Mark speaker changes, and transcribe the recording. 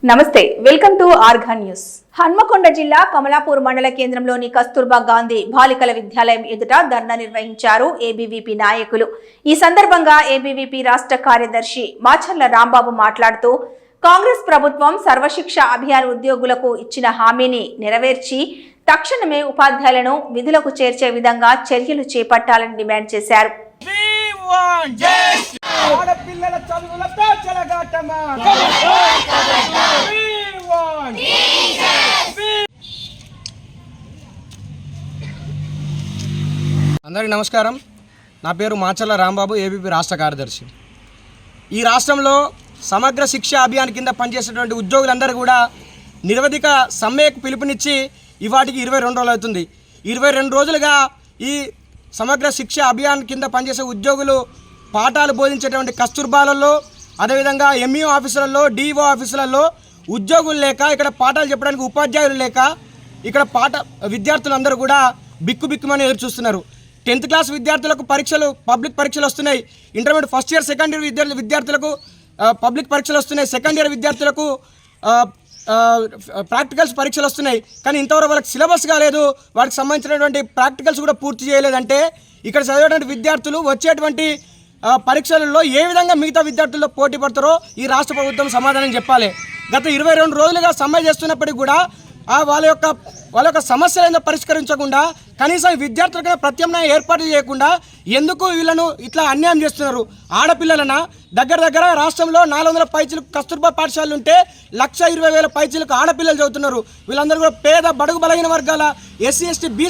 Speaker 1: నమస్తే, welcome to ఆర్గా news. Hanamkonda జిల్లా కమలాపూర్ మండల కేంద్రంలోని కస్తూర్బా గాంధీ బాలికల విద్యాలయం ఎదుట ధర్నా నిర్వహించారు ఏబీవీపీ నాయకులు. ఈ సందర్భంగా ఏబీవీపీ రాష్ట్ర కార్యదర్శి మాచర్ల రాంబాబు మాట్లాడుతూ, కాంగ్రెస్ ప్రభుత్వం సర్వశిక్ష అభియాన్ ఉద్యోగులకు ఇచ్చిన హామీని నెరవేర్చి తక్షణమే ఉపాధ్యాయులను విధులకు చేర్చే విధంగా చర్యలు చేపట్టాలని డిమాండ్ చేశారు.
Speaker 2: అందరికీ నమస్కారం. నా పేరు మాచర్ల రాంబాబు, ఏబీపీ రాష్ట్ర కార్యదర్శి. ఈ రాష్ట్రంలో సమగ్ర శిక్ష అభియాన్ కింద పనిచేసేటువంటి ఉద్యోగులందరూ కూడా నిరవధిక సమ్మెకు పిలుపునిచ్చి ఇవాటికి 22 రోజులు అవుతుంది. 22 రోజులుగా ఈ సమగ్ర శిక్ష అభియాన్ కింద పనిచేసే ఉద్యోగులు పాఠాలు బోధించేటువంటి కస్తూర్బాలలో, అదేవిధంగా ఎంఈఓ ఆఫీసులలో, డిఓ ఆఫీసులలో ఉద్యోగులు లేక, ఇక్కడ పాఠాలు చెప్పడానికి ఉపాధ్యాయులు లేక, ఇక్కడ విద్యార్థులందరూ కూడా బిక్కుమని ఎదురు చూస్తున్నారు. 10th క్లాస్ విద్యార్థులకు పబ్లిక్ పరీక్షలు వస్తున్నాయి. Intermediate first year second year విద్యార్థులకు పబ్లిక్ పరీక్షలు వస్తున్నాయి. సెకండ్ ఇయర్ విద్యార్థులకు ప్రాక్టికల్స్ పరీక్షలు వస్తున్నాయి. కానీ ఇంతవరకు వాళ్ళకి సిలబస్ కాలేదు, వాటికి సంబంధించినటువంటి ప్రాక్టికల్స్ కూడా పూర్తి చేయలేదంటే ఇక్కడ చదివేటువంటి విద్యార్థులు వచ్చేటువంటి పరీక్షలలో ఏ విధంగా మిగతా విద్యార్థుల్లో పోటీ పడతారో ఈ రాష్ట్ర ప్రభుత్వం సమాధానం చెప్పాలి. గత 22 రోజులుగా సమ్మె చేస్తున్నప్పటికీ కూడా వాళ్ళ యొక్క సమస్యలను పరిష్కరించకుండా, కనీసం విద్యార్థులకు ప్రత్యామ్నాయ ఏర్పాటు చేయకుండా ఎందుకు వీళ్ళను ఇట్లా అన్యాయం చేస్తున్నారు? ఆడపిల్లలన దగ్గర రాష్ట్రంలో 400 పైచీలకు కస్తూర్బా పాఠశాలలు ఉంటే 1,20,000 పైచీలకు ఆడపిల్లలు చదువుతున్నారు. వీళ్ళందరూ కూడా పేద బడుగు బలహీన వర్గాల ఎస్సీ ఎస్టీ బీసీ